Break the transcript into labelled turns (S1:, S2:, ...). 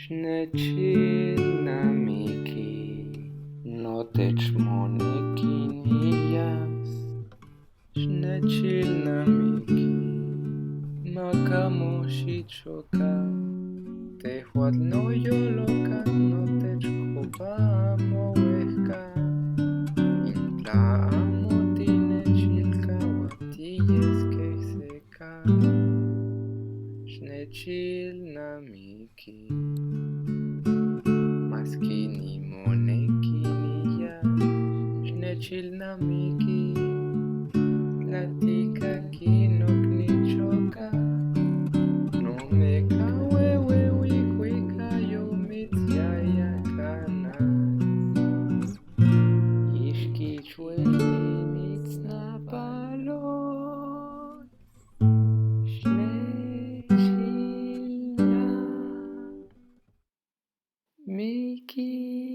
S1: Shnechilnamiki, notechmonekinias. Shnechilnamiki, makamoxichoka, tehuatl noyoloka, notechkopa mouehka. Intla amo tinechilkaua, tiyeskeh seka. Shnechilnamiki, maski nimoneki niyas. Shnechilnamiki, tlatikaki noknichoka. Nomeka ueueuikuika yomitzyayakanas. Ixkichueli mitznapalot. Shnechilnamiki.